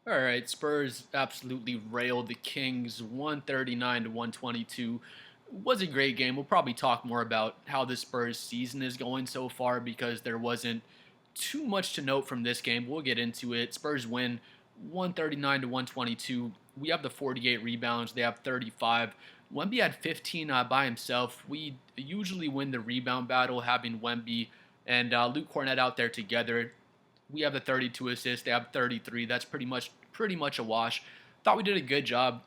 All right, Spurs absolutely railed the Kings 139 to 122. Was a great game. We'll probably talk more about how the Spurs season is going so far because there wasn't too much to note from this game. We'll get into it. Spurs win 139 to 122. We have the 48 rebounds, they have 35. Wemby had 15 by himself. We usually win the rebound battle having Wemby and Luke Cornett out there together. We have the 32 assists. They have 33. That's pretty much a wash. Thought we did a good job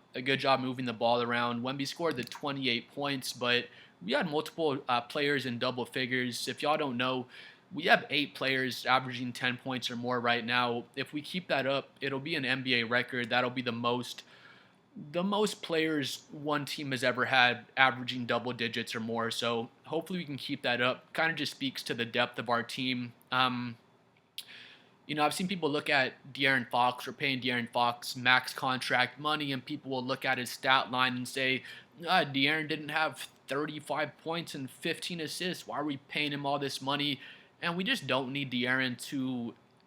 moving the ball around. Wemby scored the 28 points, but we had multiple players in double figures. If y'all don't know, we have 8 players averaging 10 points or more right now. If we keep that up, it'll be an NBA record. That'll be the most players one team has ever had averaging double digits or more. So hopefully we can keep that up. Kind of just speaks to the depth of our team. I've seen people look at De'Aaron Fox or paying De'Aaron Fox max contract money, and people will look at his stat line and say, De'Aaron didn't have 35 points and 15 assists. Why are we paying him all this money? And we just don't need De'Aaron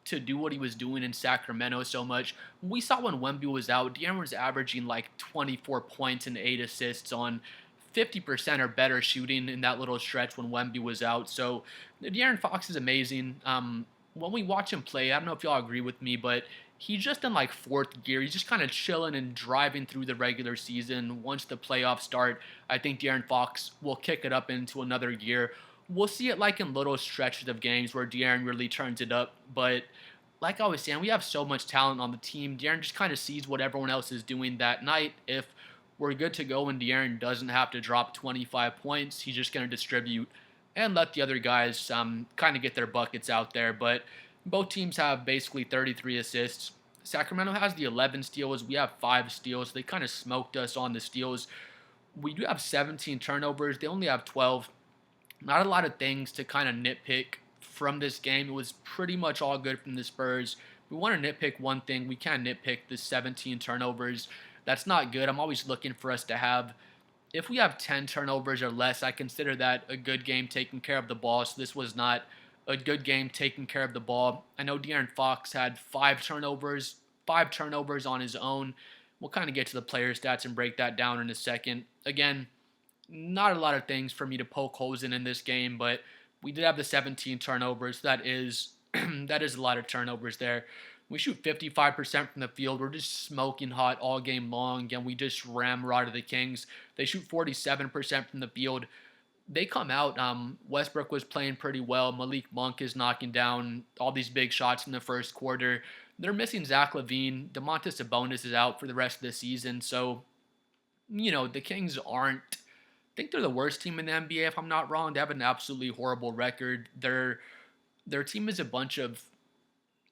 to do what he was doing in Sacramento so much. We saw when Wemby was out, De'Aaron was averaging like 24 points and 8 assists on 50% or better shooting in that little stretch when Wemby was out. So De'Aaron Fox is amazing. When we watch him play, I don't know if y'all agree with me, but he's just in like fourth gear. He's just kind of chilling and driving through the regular season. Once the playoffs start, I think De'Aaron Fox will kick it up into another gear. We'll see it like in little stretches of games where De'Aaron really turns it up. But like I was saying, we have so much talent on the team. De'Aaron just kind of sees what everyone else is doing that night. If we're good to go and De'Aaron doesn't have to drop 25 points, he's just going to distribute and let the other guys kind of get their buckets out there. But both teams have basically 33 assists. Sacramento has the 11 steals. We have 5 steals. They kind of smoked us on the steals. We do have 17 turnovers. They only have 12. Not a lot of things to kind of nitpick from this game. It was pretty much all good from the Spurs. We want to nitpick one thing. We can't nitpick the 17 turnovers. That's not good. I'm always looking for us to have, if we have 10 turnovers or less, I consider that a good game taking care of the ball. So this was not a good game taking care of the ball. I know De'Aaron Fox had 5 turnovers on his own. We'll kind of get to the player stats and break that down in a second. Again, not a lot of things for me to poke holes in this game, but we did have the 17 turnovers. That is that is a lot of turnovers there. We shoot 55% from the field. We're just smoking hot all game long, and we just ramrodded the Kings. They shoot 47% from the field. They come out. Westbrook was playing pretty well. Malik Monk is knocking down all these big shots in the first quarter. They're missing Zach LaVine. Domantas Sabonis is out for the rest of the season. So, the Kings aren't. I think they're the worst team in the NBA, if I'm not wrong. They have an absolutely horrible record. Their team is a bunch of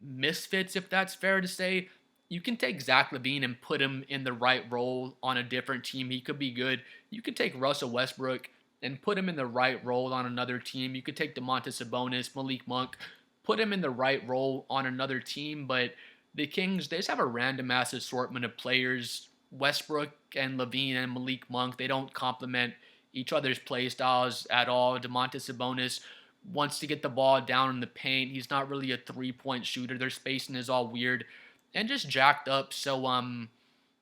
misfits, if that's fair to say. You can take Zach LaVine and put him in the right role on a different team. He could be good. You could take Russell Westbrook and put him in the right role on another team. You could take Domantas Sabonis, Malik Monk, put him in the right role on another team. But the Kings, they just have a random ass assortment of players. Westbrook and LaVine and Malik Monk, they don't complement each other's play styles at all. Domantas Sabonis wants to get the ball down in the paint. He's not really a three-point shooter. Their spacing is all weird and just jacked up. So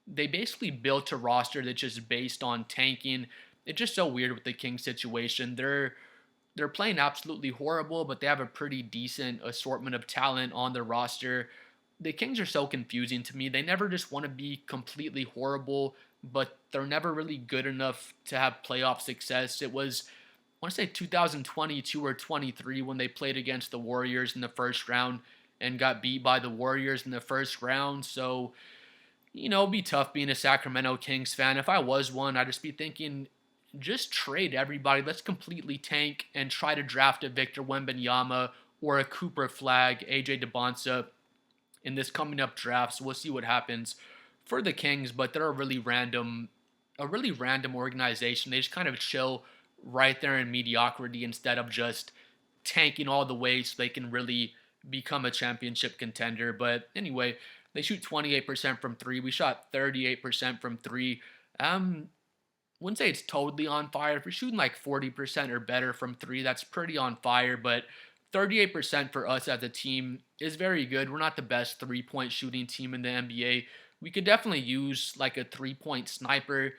they basically built a roster that's just based on tanking. It's just so weird with the Kings situation. They're playing absolutely horrible, but they have a pretty decent assortment of talent on their roster. The Kings are so confusing to me. They never just want to be completely horrible, but they're never really good enough to have playoff success. It was, I want to say 2022 or 23 when they played against the Warriors in the first round and got beat by the Warriors in the first round. So, it'd be tough being a Sacramento Kings fan. If I was one, I'd just be thinking, just trade everybody. Let's completely tank and try to draft a Victor Wembanyama or a Cooper Flag, AJ DeBonsa in this coming up draft. So we'll see what happens for the Kings, but they're a really random organization. They just kind of chill right there in mediocrity instead of just tanking all the way so they can really become a championship contender. But anyway, they shoot 28% from 3. We shot 38% from 3. Wouldn't say it's totally on fire. If you're shooting like 40% or better from 3, that's pretty on fire. But 38% for us as a team is very good. We're not the best three-point shooting team in the NBA. We could definitely use like a three-point sniper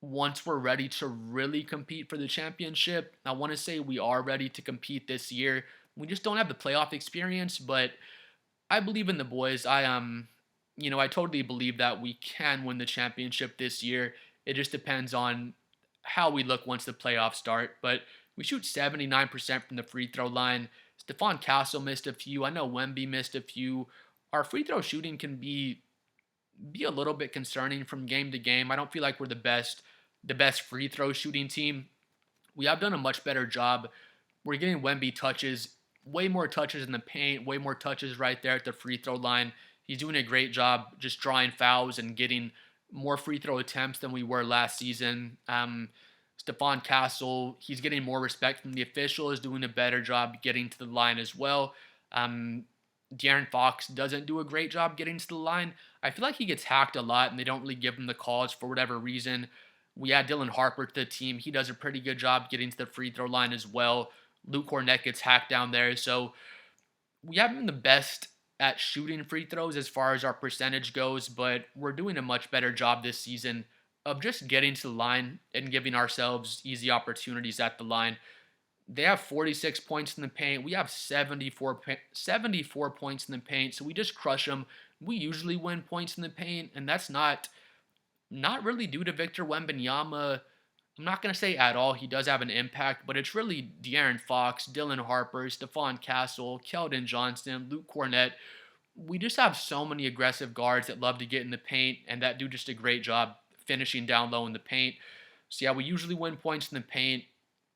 once we're ready to really compete for the championship. I want to say we are ready to compete this year. We just don't have the playoff experience, but I believe in the boys. I totally believe that we can win the championship this year. It just depends on how we look once the playoffs start. But we shoot 79% from the free throw line. Stephon Castle missed a few. I know Wemby missed a few. Our free throw shooting can be a little bit concerning from game to game. I don't feel like we're the best free throw shooting team. We have done a much better job. We're getting Wemby touches, way more touches in the paint, way more touches right there at the free throw line. He's doing a great job just drawing fouls and getting more free throw attempts than we were last season. Stephon Castle, he's getting more respect from the officials, doing a better job getting to the line as well. De'Aaron Fox doesn't do a great job getting to the line. I feel like he gets hacked a lot, and they don't really give him the calls for whatever reason. We add Dylan Harper to the team. He does a pretty good job getting to the free throw line as well. Luke Cornett gets hacked down there. So we haven't been the best at shooting free throws as far as our percentage goes, but we're doing a much better job this season of just getting to the line and giving ourselves easy opportunities at the line. They have 46 points in the paint. We have 74 points in the paint, so we just crush them. We usually win points in the paint, and that's not really due to Victor Wembanyama. I'm not going to say at all he does have an impact, but it's really De'Aaron Fox, Dylan Harper, Stephon Castle, Keldon Johnson, Luke Cornett. We just have so many aggressive guards that love to get in the paint and that do just a great job finishing down low in the paint. So yeah, we usually win points in the paint.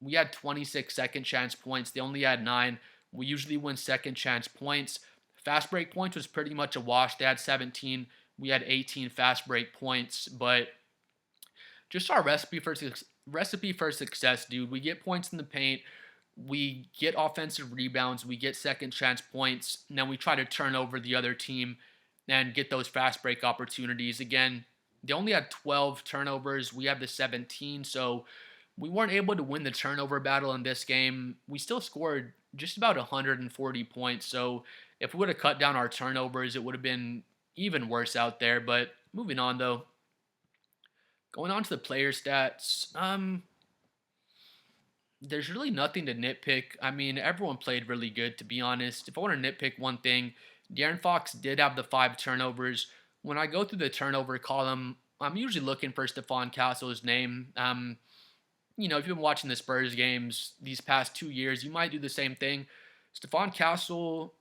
We had 26 second chance points. They only had 9. We usually win second chance points. Fast break points was pretty much a wash. They had 17. We had 18 fast break points, but just our recipe for success, dude. We get points in the paint, we get offensive rebounds, we get second chance points, and then we try to turn over the other team and get those fast break opportunities. Again, they only had 12 turnovers. We have the 17, so we weren't able to win the turnover battle in this game. We still scored just about 140 points, so if we would have cut down our turnovers, it would have been even worse out there. But moving on, though. Going on to the player stats, there's really nothing to nitpick. I mean, everyone played really good, to be honest. If I want to nitpick one thing, De'Aaron Fox did have the 5 turnovers. When I go through the turnover column, I'm usually looking for Stephon Castle's name. If you've been watching the Spurs games these past 2 years, you might do the same thing. Stephon Castle,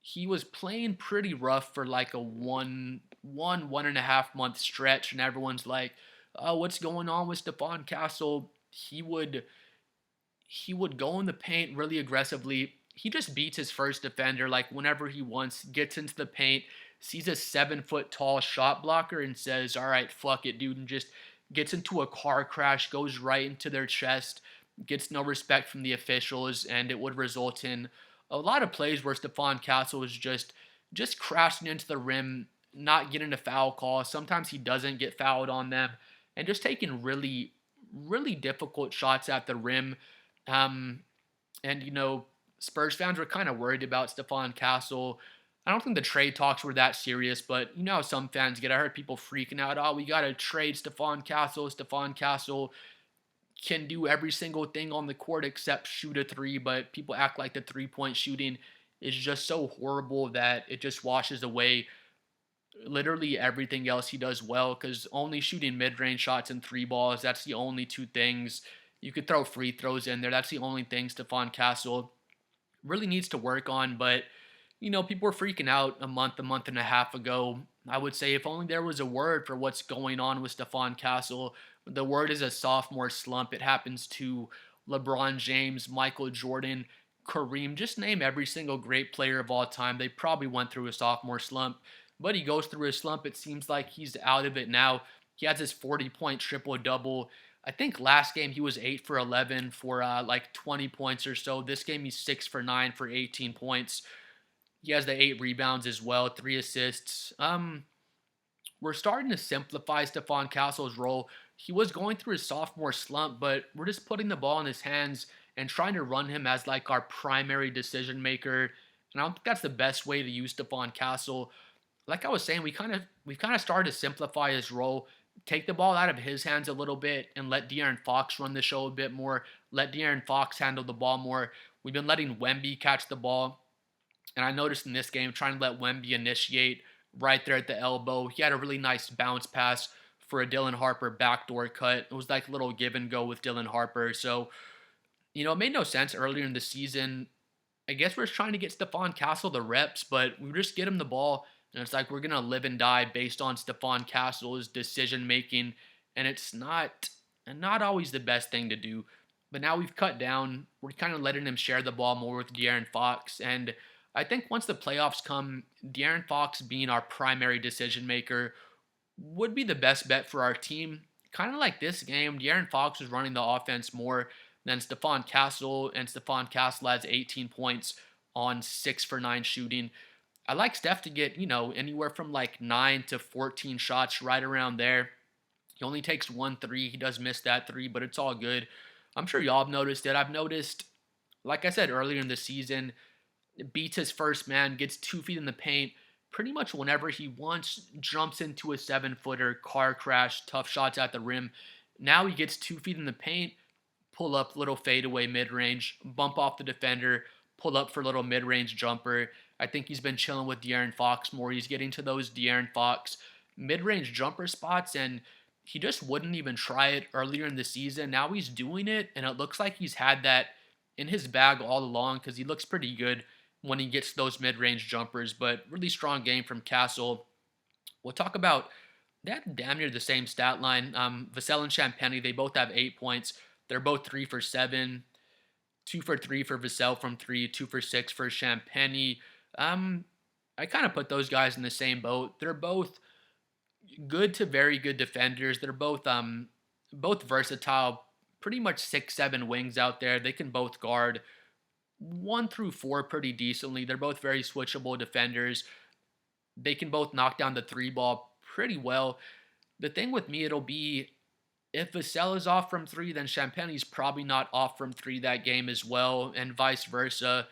he was playing pretty rough for like a 1.5 month stretch, and everyone's like, "Oh, what's going on with Stephon Castle?" He would go in the paint really aggressively. He just beats his first defender like whenever he wants, gets into the paint, sees a 7 foot tall shot blocker and says, "All right, fuck it, dude," and just gets into a car crash, goes right into their chest, gets no respect from the officials, and it would result in a lot of plays where Stephon Castle is just crashing into the rim, not getting a foul call. Sometimes he doesn't get fouled on them, and just taking really, really difficult shots at the rim. And Spurs fans were kind of worried about Stephon Castle. I don't think the trade talks were that serious, but you know how some fans get. I heard people freaking out, "Oh, we got to trade Stephon Castle. Stephon Castle can do every single thing on the court except shoot a three," but people act like the three-point shooting is just so horrible that it just washes away literally everything else he does well, because only shooting mid-range shots and three balls, that's the only two things. You could throw free throws in there. That's the only thing Stephon Castle really needs to work on. But people were freaking out a month and a half ago. I would say if only there was a word for what's going on with Stephon Castle. The word is a sophomore slump. It happens to LeBron James, Micheal Jordan, Kareem. Just name every single great player of all time. They probably went through a sophomore slump. But he goes through a slump. It seems like he's out of it now. He has his 40-point triple-double. I think last game he was 8 for 11 for like 20 points or so. This game he's 6 for 9 for 18 points. He has the 8 rebounds as well, 3 assists. We're starting to simplify Stephon Castle's role. He was going through his sophomore slump, but we're just putting the ball in his hands and trying to run him as like our primary decision maker. And I don't think that's the best way to use Stephon Castle. Like I was saying, we kind of started to simplify his role, take the ball out of his hands a little bit, and let De'Aaron Fox run the show a bit more. Let De'Aaron Fox handle the ball more. We've been letting Wemby catch the ball, and I noticed in this game, trying to let Wemby initiate right there at the elbow. He had a really nice bounce pass for a Dylan Harper backdoor cut. It was like a little give and go with Dylan Harper. So, it made no sense earlier in the season. I guess we're just trying to get Stephon Castle the reps, but we just get him the ball, and it's like we're going to live and die based on Stephon Castle's decision making, and it's not always the best thing to do. But now we've cut down. We're kind of letting him share the ball more with De'Aaron Fox, and I think once the playoffs come, De'Aaron Fox being our primary decision maker would be the best bet for our team. Kind of like this game, De'Aaron Fox was running the offense more than Stephon Castle, and Stephon Castle has 18 points on 6 for 9 shooting. I like Steph to get, anywhere from like 9 to 14 shots right around there. He only takes 1 3. He does miss that 3, but it's all good. I'm sure y'all have noticed it. I've noticed, like I said earlier in the season, beats his first man, gets 2 feet in the paint, pretty much whenever he wants, jumps into a 7-footer, car crash, tough shots at the rim. Now he gets 2 feet in the paint, pull up, little fadeaway mid-range, bump off the defender, pull up for a little mid-range jumper. I think he's been chilling with De'Aaron Fox more. He's getting to those De'Aaron Fox mid-range jumper spots, and he just wouldn't even try it earlier in the season. Now he's doing it, and it looks like he's had that in his bag all along because he looks pretty good when he gets those mid-range jumpers. But really strong game from Castle. We'll talk about that damn near the same stat line. Vassell and Champagnie, they both have 8 points. They're both 3 for 7. 2 for 3 for Vassell from 3, 2 for 6 for Champagnie. I kind of put those guys in the same boat. They're both good to very good defenders. They're both versatile, pretty much 6'7" wings out there. They can both guard 1 through 4 pretty decently. They're both very switchable defenders. They can both knock down the 3 ball pretty well. The thing with me, it'll be if Vassell is off from 3, then Champagnie's probably not off from 3 that game as well, and vice versa.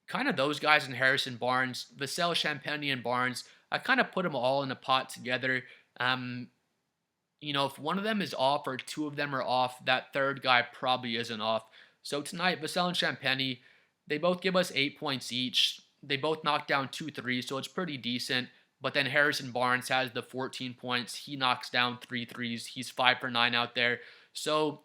Kind of those guys in Harrison Barnes, Vassell, Champagnie, and Barnes, I kind of put them all in a pot together. If one of them is off or 2 of them are off, that third guy probably isn't off. So tonight, Vassell and Champagnie, they both give us 8 points each. They both knock down 2 threes, so it's pretty decent. But then Harrison Barnes has the 14 points. He knocks down 3 threes. He's 5 for 9 out there. So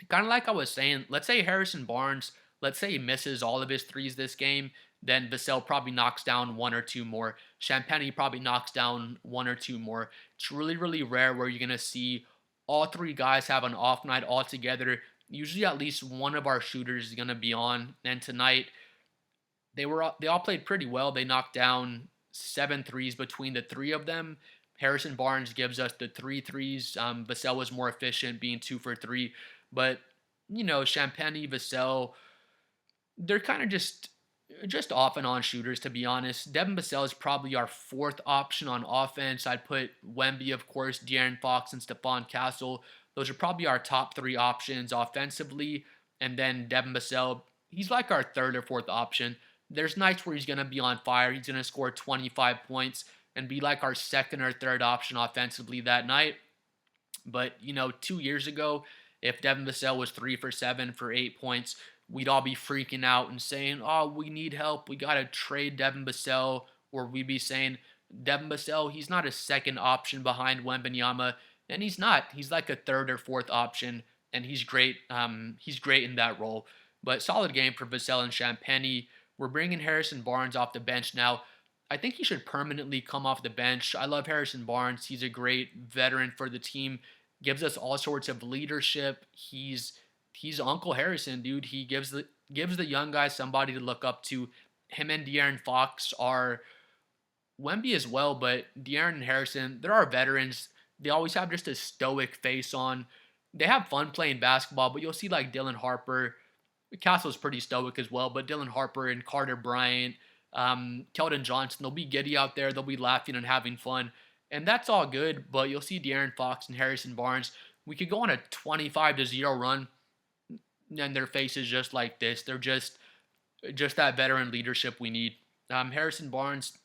kind of like I was saying, let's say Harrison Barnes, let's say he misses all of his threes this game, then Vassell probably knocks down 1 or 2 more. Champagnie probably knocks down 1 or 2 more. It's really, really rare where you're going to see all 3 guys have an off night all together. Usually at least one of our shooters is going to be on. And tonight, they all played pretty well. They knocked down 7 threes between the 3 of them. Harrison Barnes gives us the 3 threes. Vassell was more efficient, being 2 for 3. But, Champagnie, Vassell, they're kind of just off and on shooters, to be honest. Devin Vassell is probably our 4th option on offense. I'd put Wemby, of course, De'Aaron Fox, and Stephon Castle. Those are probably our top 3 options offensively. And then Devin Vassell, he's like our 3rd or 4th option. There's nights where he's going to be on fire. He's going to score 25 points and be like our 2nd or 3rd option offensively that night. But, 2 years ago, if Devin Vassell was 3 for 7 for 8 points, we'd all be freaking out and saying, oh, we need help. We got to trade Devin Vassell. Or we'd be saying, Devin Vassell, he's not a 2nd option behind Wembanyama. And he's not. He's like a 3rd or 4th option. And he's great. He's great in that role. But solid game for Vassell and Champagnie. We're bringing Harrison Barnes off the bench now. I think he should permanently come off the bench. I love Harrison Barnes. He's a great veteran for the team. Gives us all sorts of leadership. He's Uncle Harrison, dude. He gives the young guys somebody to look up to. Him and De'Aaron Fox are Wemby as well, but De'Aaron and Harrison, they're our veterans. They always have just a stoic face on. They have fun playing basketball, but you'll see like Dylan Harper. Castle's pretty stoic as well, but Dylan Harper and Carter Bryant, Keldon Johnson, they'll be giddy out there. They'll be laughing and having fun. And that's all good, but you'll see De'Aaron Fox and Harrison Barnes. We could go on a 25-0 run. and their faces just like this. They're just that veteran leadership we need. Harrison Barnes,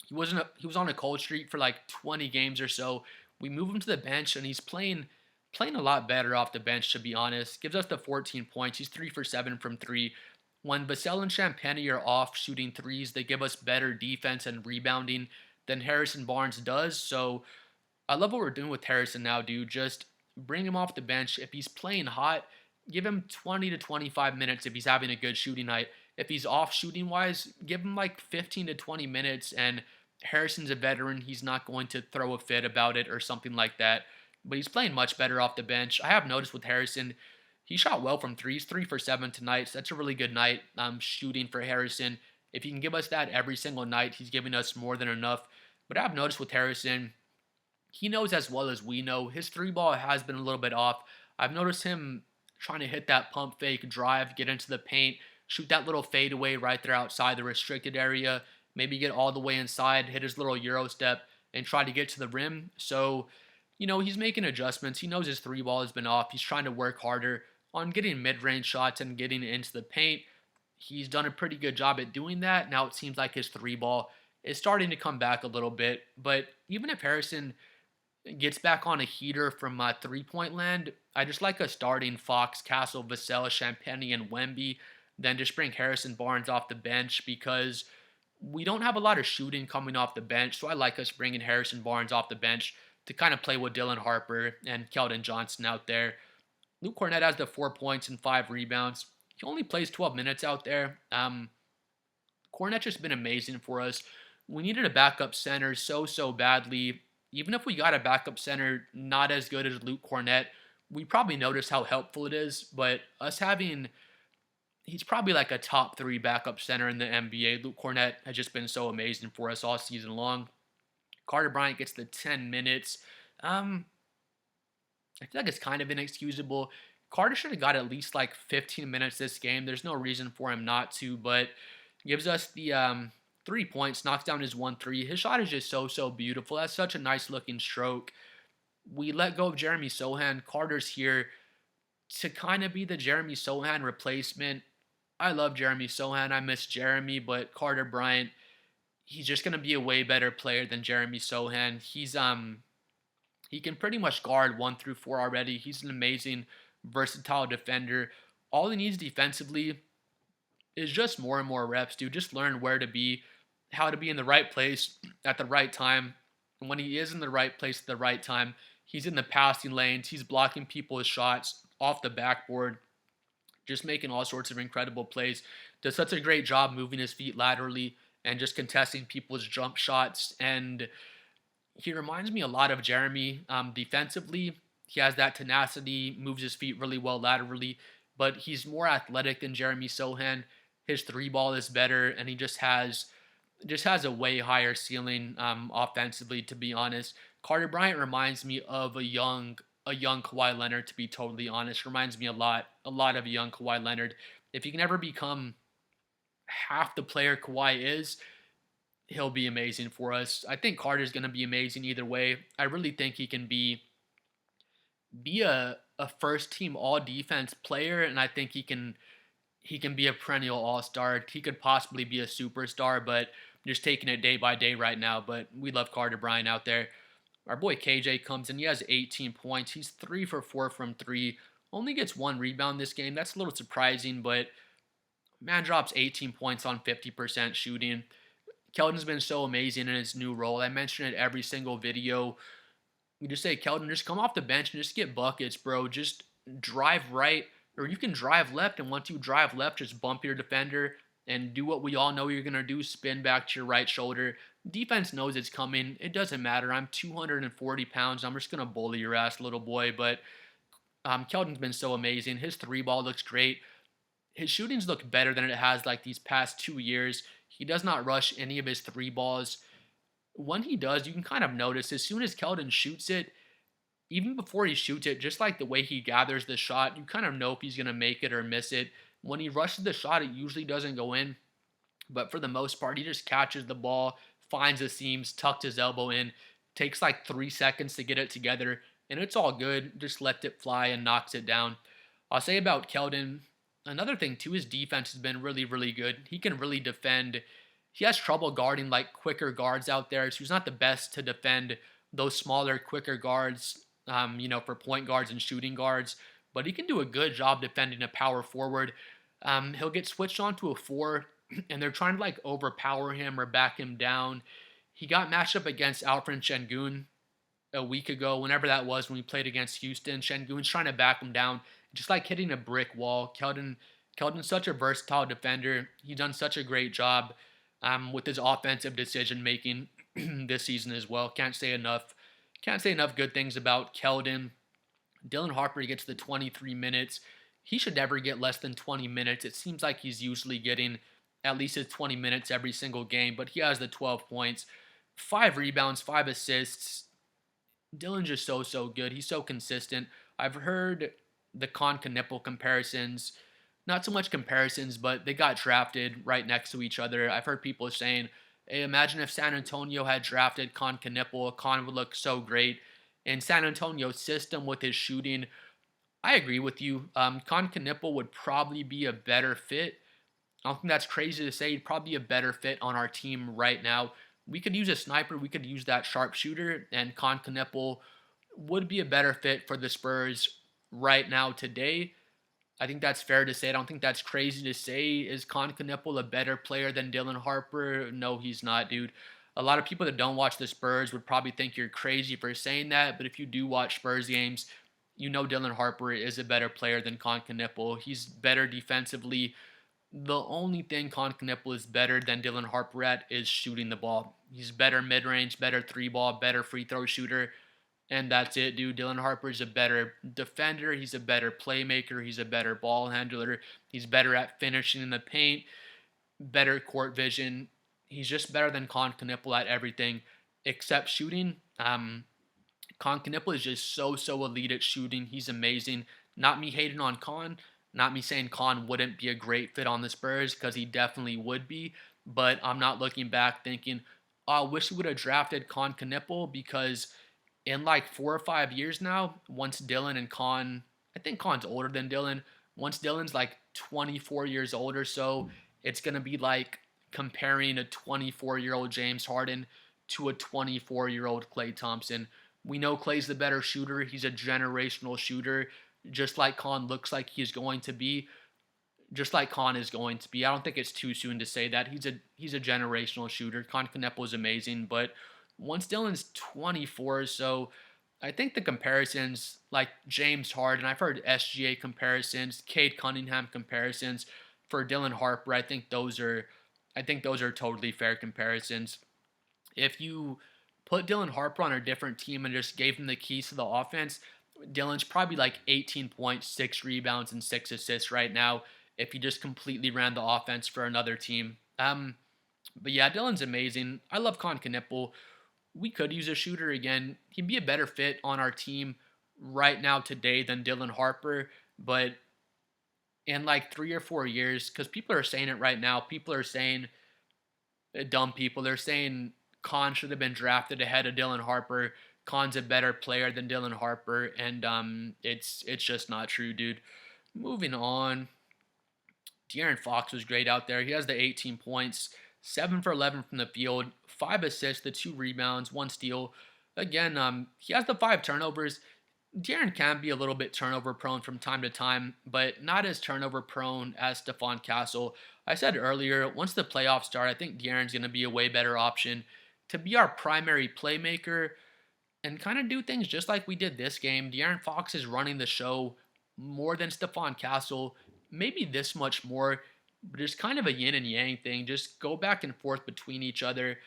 he was on a cold streak for like 20 games or so. We move him to the bench, and he's playing a lot better off the bench, to be honest. Gives us the 14 points. He's 3 for 7 from three. When Vassell and Champagnie are off shooting threes, they give us better defense and rebounding than Harrison Barnes does. So I love what we're doing with Harrison now, dude. Just bring him off the bench. If he's playing hot, give him 20 to 25 minutes if he's having a good shooting night. If he's off shooting wise, give him like 15 to 20 minutes. And Harrison's a veteran. He's not going to throw a fit about it or something like that. But he's playing much better off the bench. I have noticed with Harrison, he shot well from threes, 3 for 7 tonight. So that's a really good night shooting for Harrison. If he can give us that every single night, he's giving us more than enough. But I've noticed with Harrison, he knows as well as we know, his three ball has been a little bit off. I've noticed him trying to hit that pump fake, drive, get into the paint, shoot that little fadeaway right there outside the restricted area, maybe get all the way inside, hit his little Euro step, and try to get to the rim. So, he's making adjustments. He knows his three ball has been off. He's trying to work harder on getting mid-range shots and getting into the paint. He's done a pretty good job at doing that. Now it seems like his three ball is starting to come back a little bit. But even if Harrison gets back on a heater from three-point land, I just like us starting Fox, Castle, Vassell, Champagnie, and Wemby. Then just bring Harrison Barnes off the bench because we don't have a lot of shooting coming off the bench. So I like us bringing Harrison Barnes off the bench to kind of play with Dylan Harper and Keldon Johnson out there. Luke Kornet has the 4 points and 5 rebounds. He only plays 12 minutes out there. Kornet's just been amazing for us. We needed a backup center so badly. Even if we got a backup center not as good as Luke Kornet, we probably notice how helpful it is. But he's probably like a top 3 backup center in the NBA. Luke Kornet has just been so amazing for us all season long. Carter Bryant gets the 10 minutes. I feel like it's kind of inexcusable. Carter should have got at least like 15 minutes this game. There's no reason for him not to, but gives us the 3 points, knocks down his 1-3. His shot is just so beautiful. That's such a nice looking stroke. We let go of Jeremy Sohan. Carter's here to kind of be the Jeremy Sohan replacement. I love Jeremy Sohan. I miss Jeremy, but Carter Bryant, he's just going to be a way better player than Jeremy Sohan. He can pretty much guard 1 through 4 already. He's an amazing, versatile defender. All he needs defensively is just more and more reps, dude. Just learn where to be, how to be in the right place at the right time. And when he is in the right place at the right time, he's in the passing lanes. He's blocking people's shots off the backboard, just making all sorts of incredible plays. Does such a great job moving his feet laterally and just contesting people's jump shots. And he reminds me a lot of Jeremy defensively. He has that tenacity, moves his feet really well laterally, but he's more athletic than Jeremy Sohan. His three ball is better, and he just has a way higher ceiling offensively, to be honest. Carter Bryant reminds me of a young Kawhi Leonard, to be totally honest. Reminds me a lot of a young Kawhi Leonard. If he can ever become half the player Kawhi is, he'll be amazing for us. I think Carter's going to be amazing either way. I really think he can be a first team all defense player, and I think he can be a perennial all-star. He could possibly be a superstar, but just taking it day by day right now. But we love Carter Bryant out there. Our boy KJ comes in. He has 18 points. He's 3 for 4 from 3. Only gets 1 rebound this game. That's a little surprising, but man drops 18 points on 50% shooting. Keldon's been so amazing in his new role. I mention it every single video. We just say, Keldon, just come off the bench and just get buckets, bro. Just drive right, or you can drive left, and once you drive left, just bump your defender and do what we all know you're going to do, spin back to your right shoulder. Defense knows it's coming. It doesn't matter. I'm 240 pounds. I'm just going to bully your ass, little boy. But Keldon's been so amazing. His three ball looks great. His shootings look better than it has like these past 2 years. He does not rush any of his three balls. When he does, you can kind of notice as soon as Keldon shoots it, even before he shoots it, just like the way he gathers the shot, you kind of know if he's going to make it or miss it. When he rushes the shot, it usually doesn't go in. But for the most part, he just catches the ball, finds the seams, tucks his elbow in, takes like 3 seconds to get it together, and it's all good. Just lets it fly and knocks it down. I'll say about Keldon, another thing too, his defense has been really, really good. He can really defend. He has trouble guarding like quicker guards out there, so he's not the best to defend those smaller, quicker guards, for point guards and shooting guards. But he can do a good job defending a power forward. He'll get switched onto a four, and they're trying to like overpower him or back him down. He got matched up against Alfred Şengün a week ago, whenever that was, when we played against Houston. Şengün's trying to back him down, just like hitting a brick wall. Keldon's such a versatile defender. He's done such a great job with his offensive decision making this season as well. Can't say enough. Can't say enough good things about Keldon. Dylan Harper gets the 23 minutes. He should never get less than 20 minutes. It seems like he's usually getting at least his 20 minutes every single game, but he has the 12 points, 5 rebounds, 5 assists. Dylan's just so good. He's so consistent. I've heard the Knippel comparisons. Not so much comparisons, but they got drafted right next to each other. I've heard people saying, hey, imagine if San Antonio had drafted Knippel. Con would look so great. In San Antonio's system with his shooting, I agree with you. Knippel would probably be a better fit. I don't think that's crazy to say. He'd probably be a better fit on our team right now. We could use a sniper. We could use that sharpshooter, and Knippel would be a better fit for the Spurs right now today. I think that's fair to say. I don't think that's crazy to say. Is Knippel a better player than Dylan Harper? No, he's not, dude. A lot of people that don't watch the Spurs would probably think you're crazy for saying that, but if you do watch Spurs games, you know Dylan Harper is a better player than Knippel. He's better defensively. The only thing Knippel is better than Dylan Harper at is shooting the ball. He's better mid-range, better three-ball, better free throw shooter, and that's it, dude. Dylan Harper is a better defender. He's a better playmaker. He's a better ball handler. He's better at finishing in the paint, better court vision. He's just better than Knippel at everything except shooting. Knippel is just so elite at shooting. He's amazing. Not me hating on not me saying wouldn't be a great fit on the Spurs, because he definitely would be. But I'm not looking back thinking, oh, I wish we would have drafted Knippel, because in like 4 or 5 years now, once Dylan and I think Con's older than Dylan. Once Dylan's like 24 years old or so, it's going to be like comparing a 24-year-old James Harden to a 24-year-old Klay Thompson. We know Klay's the better shooter. He's a generational shooter, just like looks like he's going to be. Just like is going to be. I don't think it's too soon to say that. He's a generational shooter. Knippel is amazing, but once Dylan's 24, so I think the comparisons, like James Harden, I've heard SGA comparisons, Cade Cunningham comparisons for Dylan Harper. I think those are totally fair comparisons. If you put Dylan Harper on a different team and just gave him the keys to the offense, Dylan's probably like 18 points, 6 rebounds, and 6 assists right now if he just completely ran the offense for another team. But yeah, Dylan's amazing. I love Knippel. We could use a shooter again. He'd be a better fit on our team right now today than Dylan Harper, but in like 3 or 4 years, because people are saying it right now, people are saying, dumb people, they're saying should have been drafted ahead of Dylan Harper. Con's a better player than Dylan Harper, and it's just not true, dude. Moving on, De'Aaron Fox was great out there. He has the 18 points, 7 for 11 from the field, 5 assists, the 2 rebounds, 1 steal. Again, he has the 5 turnovers. De'Aaron can be a little bit turnover prone from time to time, but not as turnover prone as Stephon Castle. I said earlier, once the playoffs start, I think De'Aaron's going to be a way better option to be our primary playmaker and kind of do things just like we did this game. De'Aaron Fox is running the show more than Stephon Castle, maybe this much more, but it's kind of a yin and yang thing. Just go back and forth between each other,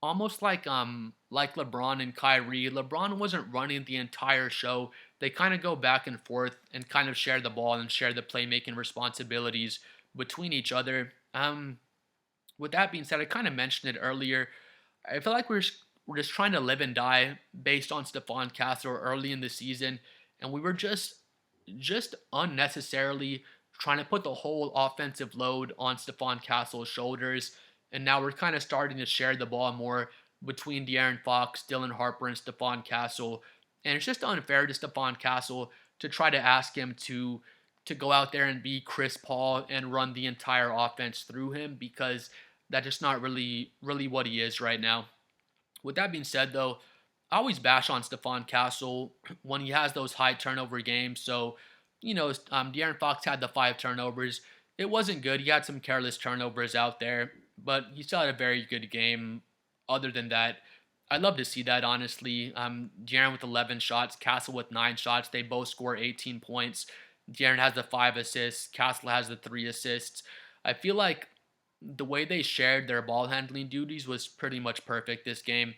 almost like LeBron and Kyrie. LeBron wasn't running the entire show. They kind of go back and forth and kind of share the ball and share the playmaking responsibilities between each other. With that being said, I kind of mentioned it earlier. I feel like we're just trying to live and die based on Stephon Castle early in the season, and we were just unnecessarily trying to put the whole offensive load on Stephon Castle's shoulders, and now we're kind of starting to share the ball more between De'Aaron Fox, Dylan Harper, and Stephon Castle, and it's just unfair to Stephon Castle to try to ask him to to go out there and be Chris Paul and run the entire offense through him, because that's just not really what he is right now. With that being said, though, I always bash on Stephon Castle when he has those high turnover games. So, De'Aaron Fox had the 5 turnovers. It wasn't good. He had some careless turnovers out there, but he still had a very good game. Other than that, I'd love to see that, honestly. De'Aaron with 11 shots, Castle with 9 shots. They both score 18 points. De'Aaron has the 5 assists. Castle has the 3 assists. I feel like the way they shared their ball handling duties was pretty much perfect this game.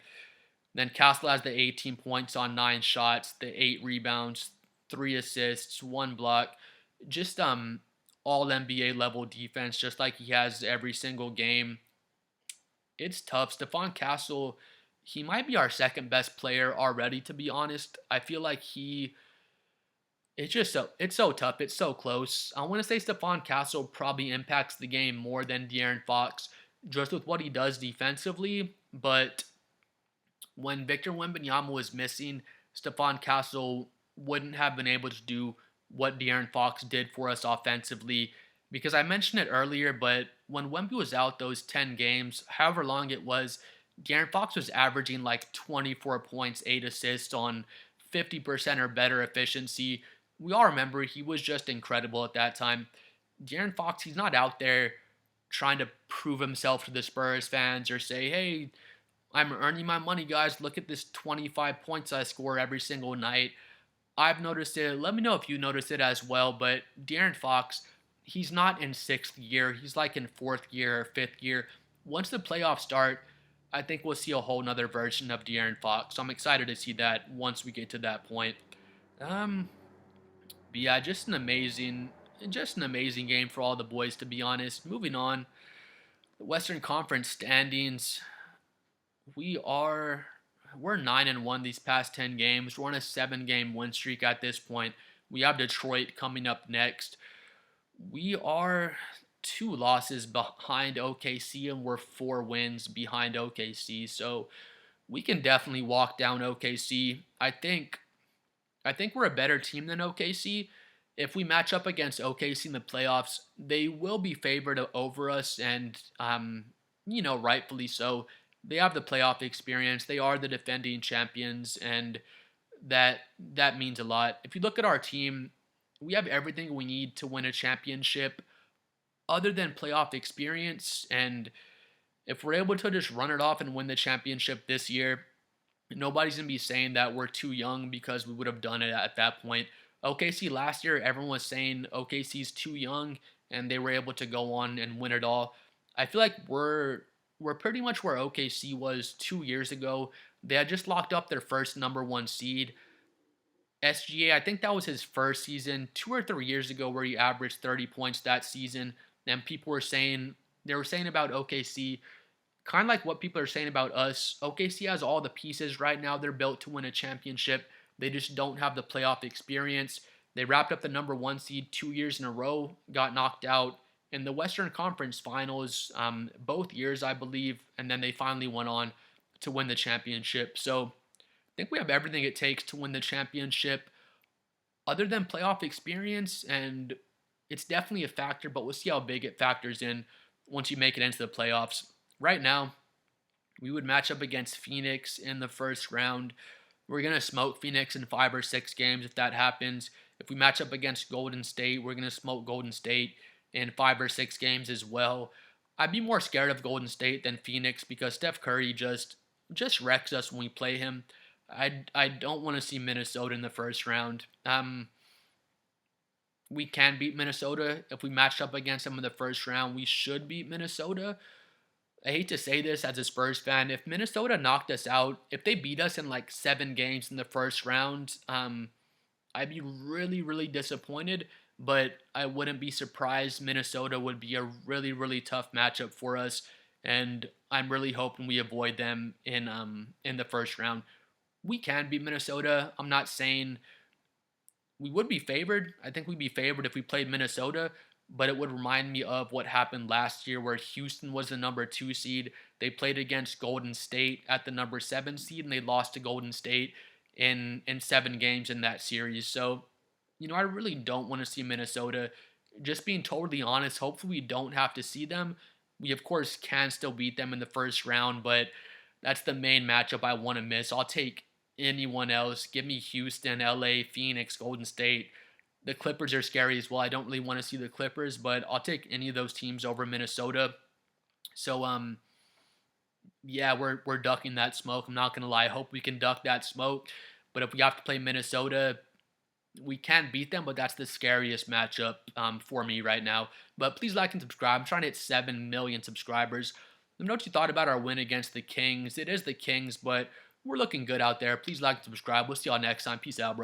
Then Castle has the 18 points on 9 shots, the 8 rebounds, 3 assists, 1 block. Just all NBA level defense, just like he has every single game. It's tough. Stephon Castle, he might be our second best player already, to be honest. I feel like it's so tough. It's so close. I want to say Stephon Castle probably impacts the game more than De'Aaron Fox, just with what he does defensively. But when Victor Wembanyama was missing, Stephon Castle wouldn't have been able to do what De'Aaron Fox did for us offensively. Because I mentioned it earlier, but when Wemby was out those 10 games, however long it was, De'Aaron Fox was averaging like 24 points, 8 assists on 50% or better efficiency. We all remember he was just incredible at that time. De'Aaron Fox, he's not out there trying to prove himself to the Spurs fans or say, hey, I'm earning my money, guys. Look at this 25 points I score every single night. I've noticed it. Let me know if you noticed it as well. But De'Aaron Fox, he's not in 6th year. He's like in 4th year or 5th year. Once the playoffs start, I think we'll see a whole nother version of De'Aaron Fox. So I'm excited to see that once we get to that point. But yeah, just an amazing game for all the boys, to be honest. Moving on, the Western Conference standings. We're 9-1 these past 10 games. We're on a 7-game win streak at this point. We have Detroit coming up next. We are 2 losses behind OKC, and we're 4 wins behind OKC. So we can definitely walk down OKC. I think we're a better team than OKC. If we match up against OKC in the playoffs, they will be favored over us, and rightfully so. They have the playoff experience. They are the defending champions, and that means a lot. If you look at our team, we have everything we need to win a championship other than playoff experience. And if we're able to just run it off and win the championship this year, nobody's going to be saying that we're too young, because we would have done it at that point. OKC last year, everyone was saying OKC's too young, and they were able to go on and win it all. I feel like we're pretty much where OKC was 2 years ago. They had just locked up their first number 1 seed. SGA, I think that was his first season 2 or 3 years ago where he averaged 30 points that season. And people were saying about OKC, kind of like what people are saying about us. OKC has all the pieces right now. They're built to win a championship. They just don't have the playoff experience. They wrapped up the number 1 seed 2 years in a row, got knocked out in the Western Conference Finals both years, I believe, and then they finally went on to win the championship. So I think we have everything it takes to win the championship, other than playoff experience, and it's definitely a factor, but we'll see how big it factors in once you make it into the playoffs. Right now, we would match up against Phoenix in the first round. We're going to smoke Phoenix in 5 or 6 games if that happens. If we match up against Golden State, we're going to smoke Golden State in 5 or 6 games as well. I'd be more scared of Golden State than Phoenix, because Steph Curry just wrecks us when we play him. I don't want to see Minnesota in the first round. We can beat Minnesota. If we matched up against them in the first round, we should beat Minnesota. I hate to say this as a Spurs fan. If Minnesota knocked us out, if they beat us in like 7 games in the first round, I'd be really, really disappointed. But I wouldn't be surprised. Minnesota would be a really, really tough matchup for us, and I'm really hoping we avoid them in the first round. We can beat Minnesota. I'm not saying we would be favored. I think we'd be favored if we played Minnesota, but it would remind me of what happened last year where Houston was the number 2 seed. They played against Golden State at the number 7 seed, and they lost to Golden State in 7 games in that series. So I really don't want to see Minnesota. Just being totally honest, hopefully we don't have to see them. We, of course, can still beat them in the first round, but that's the main matchup I want to miss. I'll take anyone else. Give me Houston, LA, Phoenix, Golden State. The Clippers are scary as well. I don't really want to see the Clippers, but I'll take any of those teams over Minnesota. So, yeah, we're ducking that smoke. I'm not gonna lie. I hope we can duck that smoke. But if we have to play Minnesota, we can beat them. But that's the scariest matchup for me right now. But please like and subscribe. I'm trying to hit 7 million subscribers. Let me know what you thought about our win against the Kings. It is the Kings, but we're looking good out there. Please like and subscribe. We'll see y'all next time. Peace out, bro.